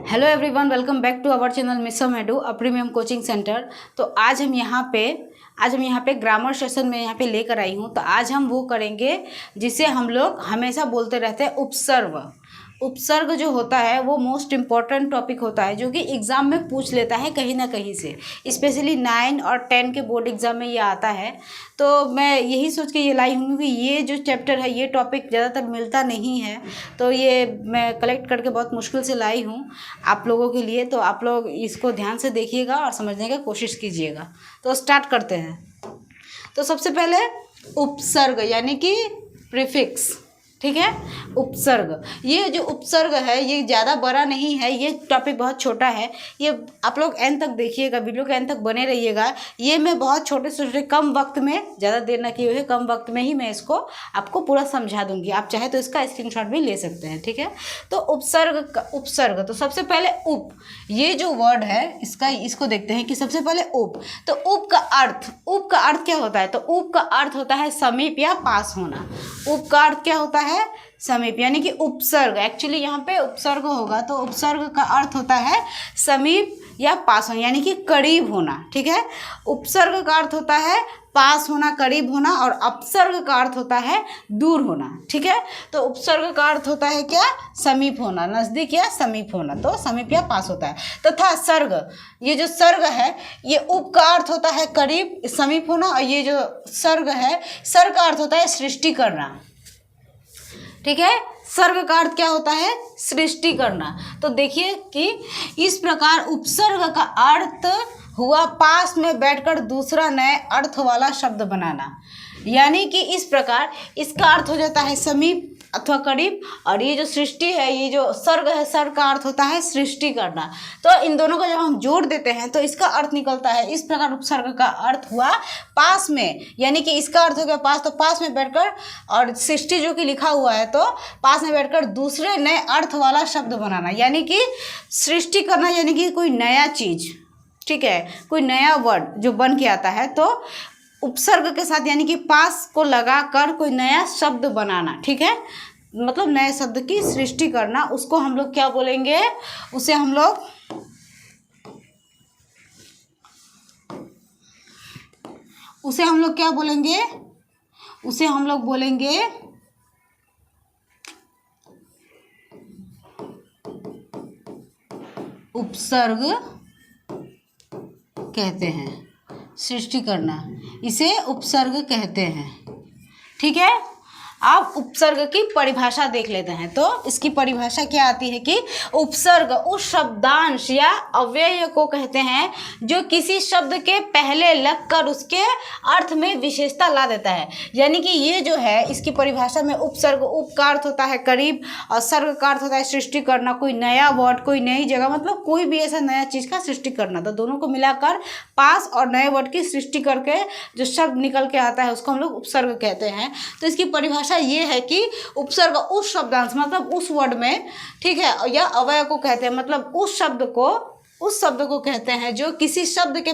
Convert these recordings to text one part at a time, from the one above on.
Hello everyone, welcome back to our channel Misam edu a premium coaching centre. तो आज हम यहाँ पे ग्रामर सेशन में यहाँ पे लेकर आई हूँ। तो आज हम वो करेंगे जिसे हम लोग हमेशा बोलते रहते हैं, उपसर्ग। उपसर्ग जो होता है वो मोस्ट इम्पॉर्टेंट टॉपिक होता है, जो कि एग्ज़ाम में पूछ लेता है कहीं ना कहीं से। स्पेशली 9 और 10 के बोर्ड एग्ज़ाम में ये आता है। तो मैं यही सोच के ये लाई हूँ कि ये जो चैप्टर है, ये टॉपिक ज़्यादातर मिलता नहीं है, तो ये मैं कलेक्ट करके बहुत मुश्किल से लाई हूँ आप लोगों के लिए। तो आप लोग इसको ध्यान से देखिएगा और समझने की कोशिश कीजिएगा। तो स्टार्ट करते हैं। तो सबसे पहले उपसर्ग यानी कि प्रीफिक्स, ठीक है। उपसर्ग, ये जो उपसर्ग है ये ज़्यादा बड़ा नहीं है, ये टॉपिक बहुत छोटा है। ये आप लोग एंड तक देखिएगा, वीडियो के एंड तक बने रहिएगा। ये मैं बहुत छोटे छोटे कम वक्त में, ज़्यादा देर ना किए हुए, कम वक्त में ही मैं इसको आपको पूरा समझा दूंगी। आप चाहे तो इसका स्क्रीनशॉट भी ले सकते हैं, ठीक है। तो उपसर्ग, तो सबसे पहले उप, ये जो वर्ड है इसको देखते हैं कि सबसे पहले उप। तो उप का अर्थ क्या होता है? तो उप का अर्थ होता है समीप या पास होना। उप का अर्थ क्या होता है? समीप, यानी कि उपसर्ग। एक्चुअली यहाँ पे उपसर्ग होगा, तो उपसर्ग का अर्थ होता है समीप या पास होना, यानी कि करीब होना, ठीक है। उपसर्ग का अर्थ होता है पास होना, करीब होना, और अपसर्ग का अर्थ होता है दूर होना, ठीक है। तो उपसर्ग का अर्थ होता है क्या? समीप होना, नज़दीक या समीप होना, तो समीप या पास होता है। तथा सर्ग, ये जो सर्ग है, ये उप का अर्थ होता है करीब, समीप होना, और ये जो सर्ग है, सर्ग का अर्थ होता है सृष्टि करना, ठीक है। सर्ग का अर्थ क्या होता है? सृष्टि करना। तो देखिए कि इस प्रकार उपसर्ग का अर्थ हुआ पास में बैठकर दूसरा नए अर्थ वाला शब्द बनाना, यानी कि इस प्रकार इसका अर्थ हो जाता है समीप अथवा करीब, और ये जो सृष्टि है, ये जो सर्ग है, सर्ग का अर्थ होता है सृष्टि करना। तो इन दोनों को जब हम जोड़ देते हैं तो इसका अर्थ निकलता है इस प्रकार। उपसर्ग का अर्थ हुआ पास में, यानी कि इसका अर्थ हो गया पास, तो पास में बैठकर, और सृष्टि जो कि लिखा हुआ है, तो पास में बैठकर दूसरे नए अर्थ वाला शब्द बनाना, यानी कि सृष्टि करना, यानी कि कोई नया चीज़, ठीक है, कोई नया वर्ड जो बन के आता है। तो उपसर्ग के साथ यानी कि पास को लगाकर कोई नया शब्द बनाना, ठीक है, मतलब नए शब्द की सृष्टि करना, उसको हम लोग क्या बोलेंगे? उसे हम लोग क्या बोलेंगे? उसे हम लोग बोलेंगे उपसर्ग कहते हैं। सृष्टि करना, इसे उपसर्ग कहते हैं, ठीक है। आप उपसर्ग की परिभाषा देख लेते हैं। तो इसकी परिभाषा क्या आती है कि उपसर्ग उस शब्दांश या अव्यय को कहते हैं जो किसी शब्द के पहले लगकर उसके अर्थ में विशेषता ला देता है। यानी कि ये जो है, इसकी परिभाषा में उपसर्ग, उप का अर्थ होता है करीब, और सर्ग का अर्थ होता है सृष्टि करना, कोई नया वर्ड, कोई नई जगह, मतलब कोई भी ऐसा नया चीज़ का सृष्टि करना। तो दोनों को मिलाकर पास और नए वर्ड की सृष्टि करके जो शब्द निकल के आता है उसको हम लोग उपसर्ग कहते हैं। तो इसकी परिभाषा ये है कि उपसर्ग उस शब्दांश, मतलब उस वर्ड में, ठीक है, या अवयव को कहते हैं, मतलब उस शब्द को कहते हैं जो किसी शब्द के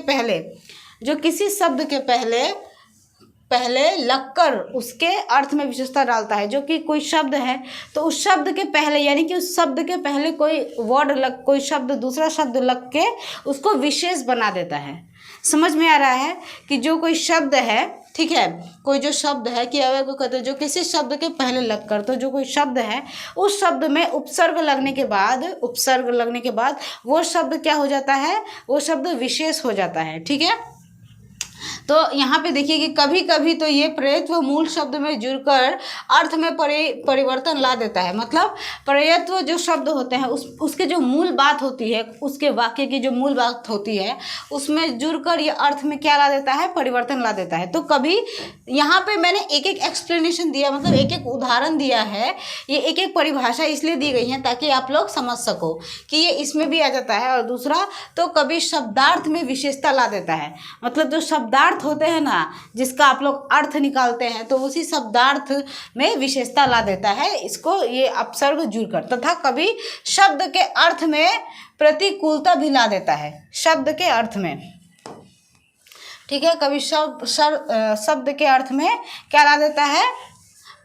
पहले लगकर उसके अर्थ में विशेषता डालता है। जो कि कोई शब्द है, तो उस शब्द के पहले, यानी कि उस शब्द के पहले कोई वर्ड लग, कोई शब्द, दूसरा शब्द लग के उसको विशेष बना देता है। समझ में आ रहा है कि जो कोई शब्द है, ठीक है, कोई जो शब्द है कि अवयव को कहते हैं जो किसी शब्द के पहले लगकर, तो जो कोई शब्द है उस शब्द में उपसर्ग लगने के बाद वो शब्द क्या हो जाता है? वो शब्द विशेष हो जाता है, ठीक है। तो यहाँ पे देखिए कि कभी कभी तो ये प्रयत्व मूल शब्द में जुड़कर अर्थ में परिवर्तन ला देता है। मतलब प्रयत्व जो शब्द होते हैं उसके जो मूल बात होती है, उसके वाक्य की जो मूल बात होती है, उसमें जुड़कर ये अर्थ में क्या ला देता है? परिवर्तन ला देता है। तो कभी यहाँ पे मैंने एक एक एक्सप्लेनेशन दिया, मतलब एक एक उदाहरण दिया है, ये एक एक परिभाषा इसलिए दी गई है ताकि आप लोग समझ सको कि ये इसमें भी आ जाता है। और दूसरा, तो कभी शब्दार्थ में विशेषता ला देता है, मतलब जो शब्दार्थ होते हैं ना, जिसका आप लोग अर्थ निकालते हैं, तो उसी शब्दार्थ में विशेषता ला देता है, इसको ये अपसर्ग जुड़कर। तथा कभी शब्द के अर्थ में प्रतिकूलता भी ला देता है, शब्द के अर्थ में, ठीक है। कभी शब्द के अर्थ में क्या ला देता है?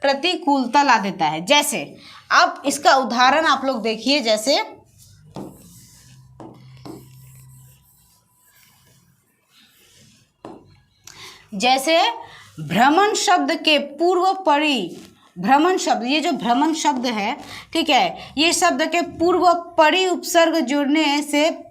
प्रतिकूलता ला देता है। जैसे अब इसका उदाहरण आप लोग देखिए, जैसे जैसे भ्रमण शब्द के पूर्व परि, भ्रमण शब्द, ये जो भ्रमण शब्द है, ठीक है, ये शब्द के पूर्व परि उपसर्ग जुड़ने से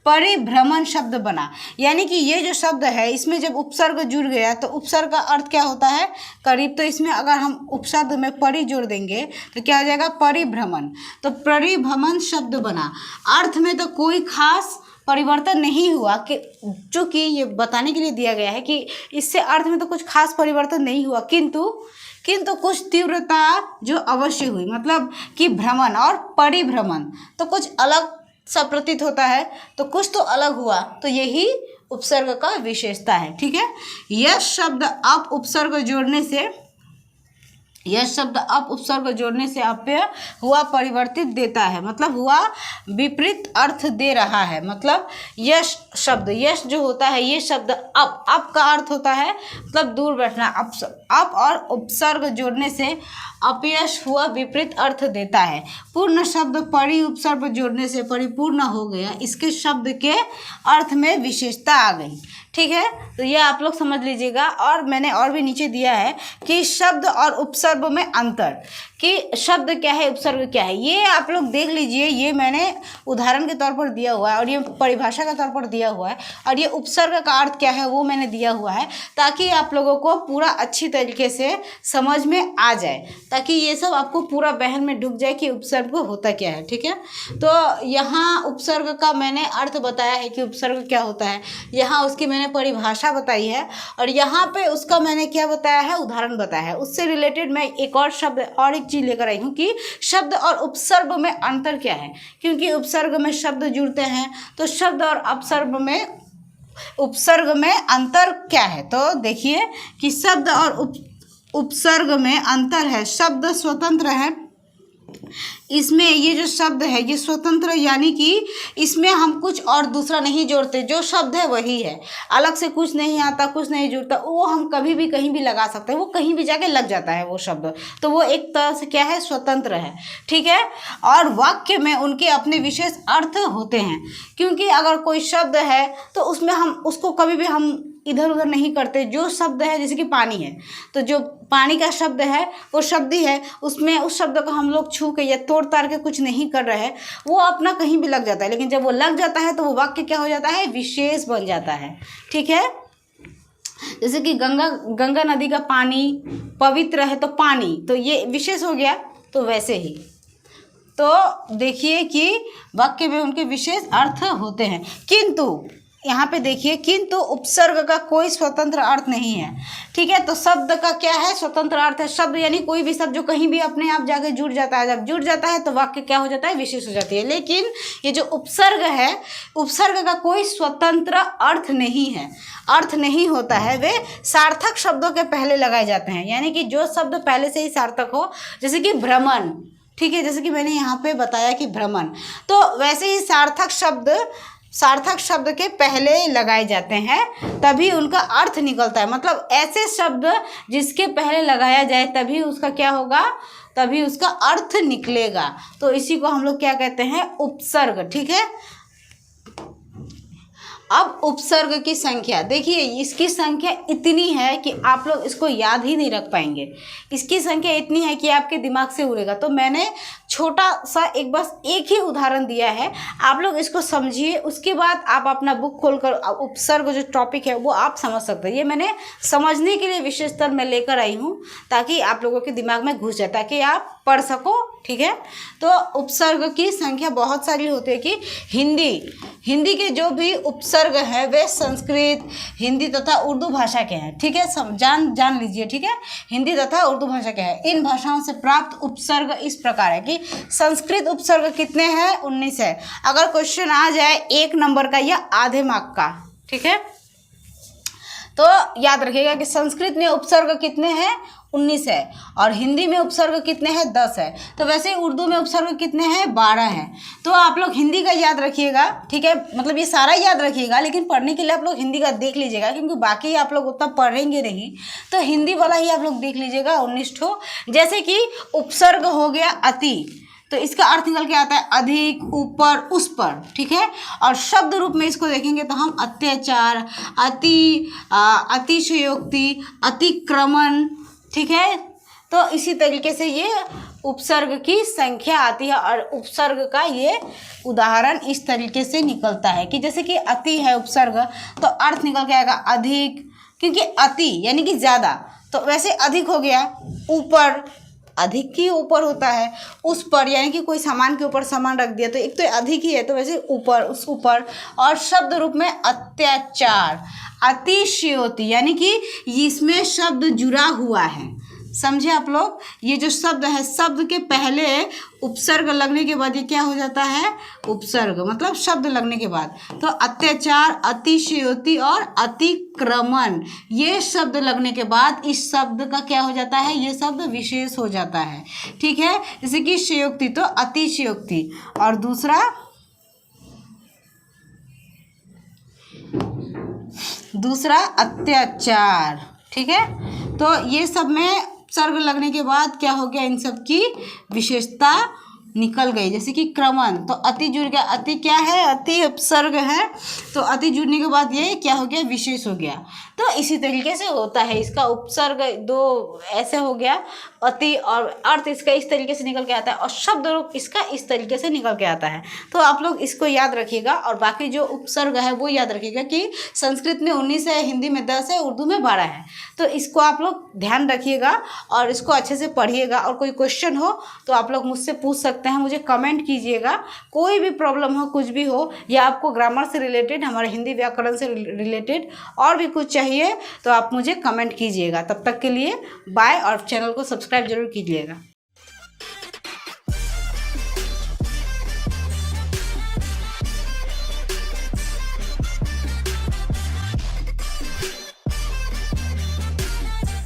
परिभ्रमण शब्द बना। यानी कि ये जो शब्द है इसमें जब उपसर्ग जुड़ गया तो उपसर्ग का अर्थ क्या होता है, करीब। तो इसमें अगर हम उपशब्द में परि जोड़ देंगे तो क्या हो जाएगा, परिभ्रमण। तो परिभ्रमण शब्द बना। अर्थ में तो कोई खास परिवर्तन नहीं हुआ, कि चूँकि ये बताने के लिए दिया गया है कि इससे अर्थ में तो कुछ खास परिवर्तन नहीं हुआ, किंतु कुछ तीव्रता जो अवश्य हुई, मतलब कि भ्रमण और परिभ्रमण तो कुछ अलग सा प्रतीत होता है, तो कुछ तो अलग हुआ, तो यही उपसर्ग का विशेषता है। ठीक है, यह शब्द अप उपसर्ग जोड़ने से, यह शब्द अप उपसर्ग जोड़ने से अव्यय हुआ परिवर्तित देता है, मतलब हुआ विपरीत अर्थ दे रहा है। मतलब यश शब्द, यश जो होता है ये शब्द अप का अर्थ होता है मतलब दूर बैठना। अप और उपसर्ग जोड़ने से अपयश हुआ विपरीत अर्थ देता है। पूर्ण शब्द परि उपसर्ग जोड़ने से परिपूर्ण हो गया, इसके शब्द के अर्थ में विशेषता आ गई। ठीक है, तो ये आप लोग समझ लीजिएगा। और मैंने और भी नीचे दिया है कि शब्द और उपसर्ग में अंतर, कि शब्द क्या है उपसर्ग क्या है, ये आप लोग देख लीजिए। ये मैंने उदाहरण के तौर पर दिया हुआ है और ये परिभाषा के तौर पर दिया हुआ है, और ये उपसर्ग का अर्थ क्या है वो मैंने दिया हुआ है, ताकि आप लोगों को पूरा अच्छी तरीके से समझ में आ जाए, ताकि ये सब आपको पूरा बहन में डूब जाए कि उपसर्ग होता क्या है। ठीक है, तो यहाँ उपसर्ग का मैंने अर्थ बताया है कि उपसर्ग क्या होता है, यहाँ उसकी मैंने परिभाषा बताई है, और यहाँ पे उसका मैंने क्या बताया है, उदाहरण बताया है। उससे रिलेटेड मैं एक और शब्द और एक चीज लेकर आई हूँ कि शब्द और उपसर्ग में अंतर क्या है, क्योंकि उपसर्ग में शब्द जुड़ते हैं, तो शब्द और उपसर्ग में अंतर क्या है। तो देखिए कि शब्द और उपसर्ग में अंतर है। शब्द स्वतंत्र है, इसमें ये जो शब्द है ये स्वतंत्र, यानी कि इसमें हम कुछ और दूसरा नहीं जोड़ते, जो शब्द है वही है, अलग से कुछ नहीं आता, कुछ नहीं जुड़ता, वो हम कभी भी कहीं भी लगा सकते हैं, वो कहीं भी जाके लग जाता है वो शब्द, तो वो एक तरह से क्या है, स्वतंत्र है। ठीक है, और वाक्य में उनके अपने विशेष अर्थ होते हैं, क्योंकि अगर कोई शब्द है तो उसमें हम उसको कभी भी हम इधर उधर नहीं करते। जो शब्द है जैसे कि पानी है, तो जो पानी का शब्द है वो शब्द ही है, उसमें उस शब्द को हम लोग छू के या तोड़ ताड़ के कुछ नहीं कर रहे हैं, वो अपना कहीं भी लग जाता है, लेकिन जब वो लग जाता है तो वो वाक्य क्या हो जाता है, विशेष बन जाता है। ठीक है, जैसे कि गंगा नदी का पानी पवित्र है तो पानी, तो ये विशेष हो गया, तो वैसे ही तो देखिए कि वाक्य में उनके विशेष अर्थ होते हैं। किंतु यहाँ पे देखिए, किंतु उपसर्ग का कोई स्वतंत्र अर्थ नहीं है। ठीक है, तो शब्द का क्या है, स्वतंत्र अर्थ है। शब्द यानी कोई भी शब्द जो कहीं भी अपने आप जाके जुड़ जाता है, जब जुड़ जाता है तो वाक्य क्या हो जाता है, विशेष हो जाती है। लेकिन ये जो उपसर्ग है, उपसर्ग का कोई स्वतंत्र अर्थ नहीं है, अर्थ नहीं होता है, वे सार्थक शब्दों के पहले लगाए जाते हैं, यानी कि जो शब्द पहले से ही सार्थक हो, जैसे कि भ्रमण। ठीक है, जैसे कि मैंने यहाँ पे बताया कि भ्रमण, तो वैसे ही सार्थक शब्द के पहले लगाए जाते हैं, तभी उनका अर्थ निकलता है। मतलब ऐसे शब्द जिसके पहले लगाया जाए तभी उसका क्या होगा, तभी उसका अर्थ निकलेगा, तो इसी को हम लोग क्या कहते हैं, उपसर्ग। ठीक है, अब उपसर्ग की संख्या देखिए, इसकी संख्या इतनी है कि आप लोग इसको याद ही नहीं रख पाएंगे। इसकी संख्या इतनी है कि आपके दिमाग से उड़ेगा। तो मैंने छोटा सा बस एक ही उदाहरण दिया है, आप लोग इसको समझिए, उसके बाद आप अपना बुक खोलकर उपसर्ग जो टॉपिक है वो आप समझ सकते हैं। ये मैंने समझने के लिए विशेष स्तर में लेकर आई हूँ, ताकि आप लोगों के दिमाग में घुस जाए, ताकि आप पढ़ सको। ठीक है, तो उपसर्ग की संख्या बहुत सारी होती है कि हिंदी के जो भी उपसर्ग है वे संस्कृत, हिंदी तथा उर्दू भाषा के हैं। ठीक है, जान लीजिए। ठीक है, हिंदी तथा उर्दू भाषा के हैं। इन भाषाओं से प्राप्त उपसर्ग इस प्रकार है कि संस्कृत उपसर्ग कितने हैं, 19 है। अगर क्वेश्चन आ जाए 1 नंबर का या आधे मार्क का, ठीक है, तो याद रखिएगा कि संस्कृत में उपसर्ग कितने हैं, 19 है, और हिंदी में उपसर्ग कितने हैं, 10 है। तो वैसे ही उर्दू में उपसर्ग कितने हैं, 12 हैं। तो आप लोग हिंदी का याद रखिएगा। ठीक है, मतलब ये सारा याद रखिएगा, लेकिन पढ़ने के लिए आप लोग हिंदी का देख लीजिएगा, क्योंकि बाकी आप लोग उतना पढ़ेंगे नहीं, तो हिंदी वाला ही आप लोग देख लीजिएगा, 19 ठो। जैसे कि उपसर्ग हो गया अति, तो इसका अर्थ निकल के आता है अधिक, ऊपर, उस पर, ठीक है। और शब्द रूप में इसको देखेंगे तो हम अत्याचार, अतिशयोक्ति, अतिक्रमण, ठीक है। तो इसी तरीके से ये उपसर्ग की संख्या आती है और उपसर्ग का ये उदाहरण इस तरीके से निकलता है कि जैसे कि अति है उपसर्ग, तो अर्थ निकल के आएगा अधिक, क्योंकि अति यानी कि ज़्यादा, तो वैसे अधिक हो गया। ऊपर, अधिक ही ऊपर होता है। उस पर यानी कि कोई सामान के ऊपर सामान रख दिया, तो एक तो अधिक ही है, तो वैसे ऊपर, उस ऊपर। और शब्द रूप में अत्याचार, अतिशयोक्ति, यानी कि इसमें शब्द जुड़ा हुआ है, समझे आप लोग। ये जो शब्द है, शब्द के पहले उपसर्ग लगने के बाद ये क्या हो जाता है, उपसर्ग, मतलब शब्द लगने के बाद। तो अत्याचार, अतिशयोक्ति और अतिक्रमण, ये शब्द लगने के बाद इस शब्द का क्या हो जाता है, ये शब्द विशेष हो जाता है, ठीक है। जैसे कि शयोक्ति तो अतिशयोक्ति, और दूसरा अत्याचार, ठीक है। तो ये सब में उपसर्ग लगने के बाद क्या हो गया, इन सब की विशेषता निकल गई। जैसे कि क्रमण, तो अति जुड़ गया, अति क्या है, अति उपसर्ग है, तो अति जुड़ने के बाद ये क्या हो गया, विशेष हो गया। तो इसी तरीके से होता है, इसका उपसर्ग दो ऐसे हो गया अति, और अर्थ इसका इस तरीके से निकल के आता है, और शब्द रूप इसका इस तरीके से निकल के आता है। तो आप लोग इसको याद रखिएगा, और बाकी जो उपसर्ग है वो याद रखिएगा कि संस्कृत में 19 है, हिंदी में 10 है, उर्दू में 12 है। तो इसको आप लोग ध्यान रखिएगा और इसको अच्छे से पढ़िएगा। और कोई क्वेश्चन हो तो आप लोग मुझसे पूछ सकते हैं, मुझे कमेंट कीजिएगा। कोई भी प्रॉब्लम हो, कुछ भी हो, या आपको ग्रामर से रिलेटेड, हमारे हिंदी व्याकरण से रिलेटेड और भी कुछ चाहिए तो आप मुझे कमेंट कीजिएगा। तब तक के लिए बाय, और चैनल को सब्सक्राइब जरूर कीजिएगा।